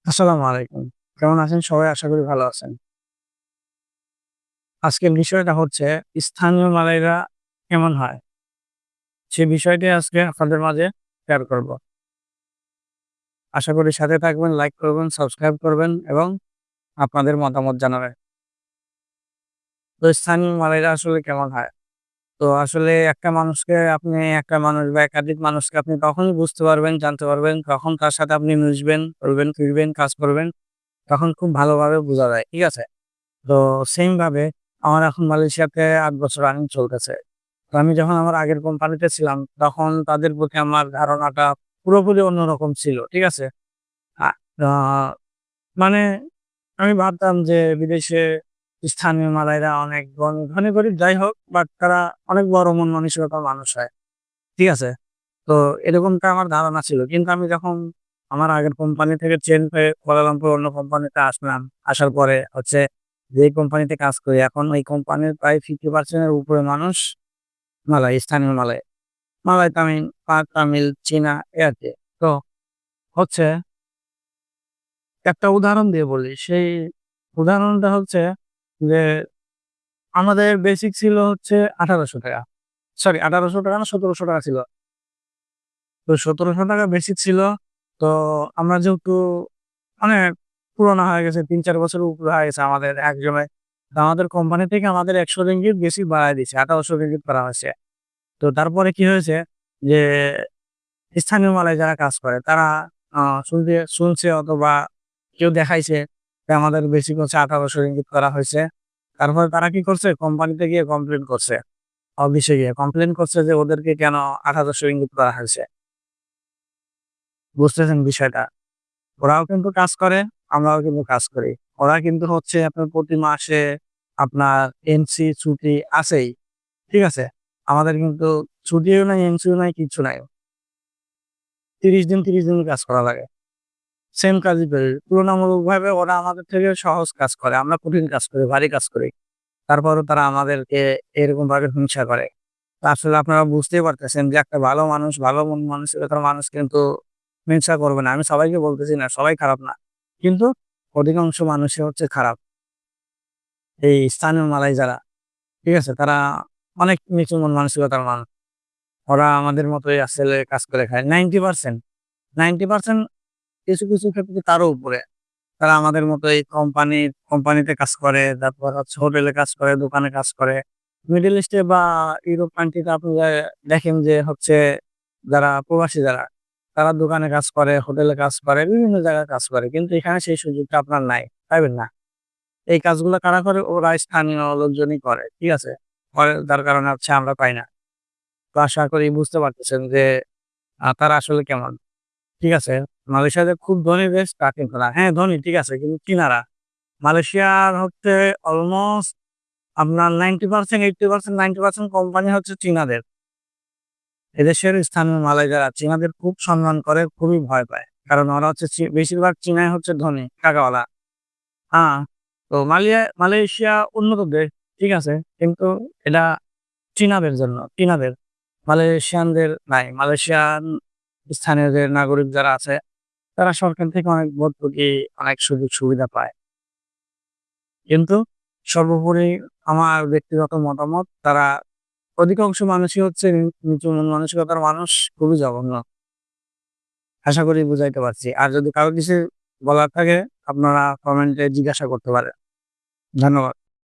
আসসালামু আলাইকুম। কেমন আছেন সবাই? আশা করি ভালো আছেন। আজকের বিষয়টা হচ্ছে স্থানীয় মালাইরা কেমন হয়? সে বিষয়টি আজকে আপনাদের মাঝে শেয়ার করব। আশা করি সাথে থাকবেন, লাইক করবেন, সাবস্ক্রাইব করবেন এবং আপনাদের মতামত জানাবেন। তো স্থানীয় মালাইরা আসলে কেমন হয়? তো আসলে একটা মানুষ বা একাধিক মানুষকে আপনি তখনই বুঝতে পারবেন, জানতে পারবেন, কখন তার সাথে আপনি মিশবেন, চলবেন, ফিরবেন, কাজ করবেন, তখন খুব ভালোভাবে বোঝা যায়। ঠিক আছে? তো সেম ভাবে আমার এখন মালয়েশিয়াতে ৮ বছর রানিং চলতেছে। তো আমি যখন আমার আগের কোম্পানিতে ছিলাম, তখন তাদের প্রতি আমার ধারণাটা পুরোপুরি অন্যরকম ছিল। ঠিক আছে? আ আ মানে আমি ভাবতাম যে বিদেশে স্থানীয় মালাইরা অনেক ধনী গরিব যাই হোক, বাট তারা অনেক বড় মন মানসিকতার মানুষ হয়। ঠিক আছে? তো এরকমটা আমার ধারণা ছিল। কিন্তু আমি যখন আমার আগের কোম্পানি থেকে চেঞ্জ হয়ে কুয়ালালামপুর অন্য কোম্পানিতে আসলাম। আসার পরে হচ্ছে যেই কোম্পানিতে কাজ করি এখন ওই কোম্পানির প্রায় 50% এর উপরে মানুষ মালয়, স্থানীয় মালয়। মালয়, তামিল, চীনা এই আরকি। তো হচ্ছে একটা উদাহরণ দিয়ে বলি। সেই উদাহরণটা হচ্ছে যে আমাদের বেসিক ছিল হচ্ছে ৳১৮০০। সরি ৳১৮০০ না ৳১৭০০ ছিল। তো ৳১৭০০ বেসিক ছিল। তো আমরা যেহেতু অনেক পুরোনো হয়ে গেছে ৩-৪ বছরের উপরে হয়ে গেছে আমাদের একজনের। তো আমাদের কোম্পানি থেকে আমাদের ৳১০০ বেশি বাড়ায় দিছে। ৳১৮০০ করা হয়েছে। তো তারপরে কি হয়েছে যে স্থানীয় মালায় যারা কাজ করে তারা আ শুনছে অথবা কেউ দেখাইছে যে আমাদের বেসিক হচ্ছে ৳১৮০০ করা হয়েছে। তারপরে তারা কি করছে কোম্পানিতে গিয়ে কমপ্লেইন করছে। অফিসে গিয়ে কমপ্লেইন করছে যে ওদেরকে কেন ৳১৮০০ করা হয়েছে। বুঝতেছেন বিষয়টা? ওরাও কিন্তু কাজ করে, আমরাও কিন্তু কাজ করি। ওরা কিন্তু হচ্ছে আপনার প্রতি মাসে আপনার এনসি ছুটি আছেই। ঠিক আছে? আমাদের কিন্তু ছুটিও নাই, এনসিও নাই, কিচ্ছু নাই। ৩০ দিন ৩০ দিন কাজ করা লাগে। সেম কাজই করি। তুলনামূলকভাবে ওরা আমাদের থেকে সহজ কাজ করে। আমরা কঠিন কাজ করি, ভারী কাজ করি। তারপরেও তারা আমাদেরকে এরকমভাবে হিংসা করে। তো আসলে আপনারা বুঝতেই পারতেছেন যে একটা ভালো মানুষ, ভালো মন মানসিকতার মানুষ কিন্তু হিংসা করবে না। আমি সবাইকে বলতেছি না, সবাই খারাপ না। কিন্তু অধিকাংশ মানুষই হচ্ছে খারাপ। এই স্থানীয় মালাই যারা, ঠিক আছে? তারা অনেক নিচু মন মানসিকতার মানুষ। ওরা আমাদের মতোই আসলে কাজ করে খায়। 90% 90% কিছু ক্ষেত্রে তারও উপরে। তারা আমাদের মতোই কোম্পানিতে কাজ করে, তারপর হচ্ছে হোটেলে কাজ করে, দোকানে কাজ করে। মিডল ইস্টে বা ইউরোপ কান্ট্রিতে আপনারা দেখেন যে হচ্ছে যারা প্রবাসী, তারা দোকানে কাজ করে, হোটেলে কাজ করে, বিভিন্ন জায়গায় কাজ করে। কিন্তু এখানে সেই সুযোগটা আপনার নাই। পাইবেন না। এই কাজগুলা কারা করে? ওরা স্থানীয় লোকজনই করে। ঠিক আছে? করে যার কারণে হচ্ছে আমরা পাই না। তো আশা করি বুঝতে পারতেছেন যে তারা আসলে কেমন। ঠিক আছে? মালয়েশিয়া যে খুব ধনী দেশ তা কিন্তু না। হ্যাঁ, ধনী ঠিক আছে কিন্তু চীনারা। মালয়েশিয়ার হচ্ছে অলমোস্ট আপনার 90% 80% 90% কোম্পানি হচ্ছে চীনাদের। এদেশের স্থানীয় মালয় যারা চীনাদের খুব সম্মান করে, খুবই ভয় পায়। কারণ ওরা হচ্ছে বেশিরভাগ চীনাই হচ্ছে ধনী, টাকাওয়ালা। হ্যাঁ, তো মালয়েশিয়া উন্নত দেশ, ঠিক আছে? কিন্তু এটা চীনাদের জন্য, চীনাদের। মালয়েশিয়ানদের নাই। মালয়েশিয়ান স্থানীয় যে নাগরিক যারা আছে, তারা সরকার থেকে অনেক ভর্তুকি, অনেক সুযোগ সুবিধা পায়। কিন্তু সর্বোপরি আমার ব্যক্তিগত মতামত তারা অধিকাংশ মানুষই হচ্ছে নিচু মন মানসিকতার মানুষ, খুবই জঘন্য। আশা করি বুঝাইতে পারছি। আর যদি কারো কিছু বলার থাকে আপনারা কমেন্টে জিজ্ঞাসা করতে পারেন। ধন্যবাদ।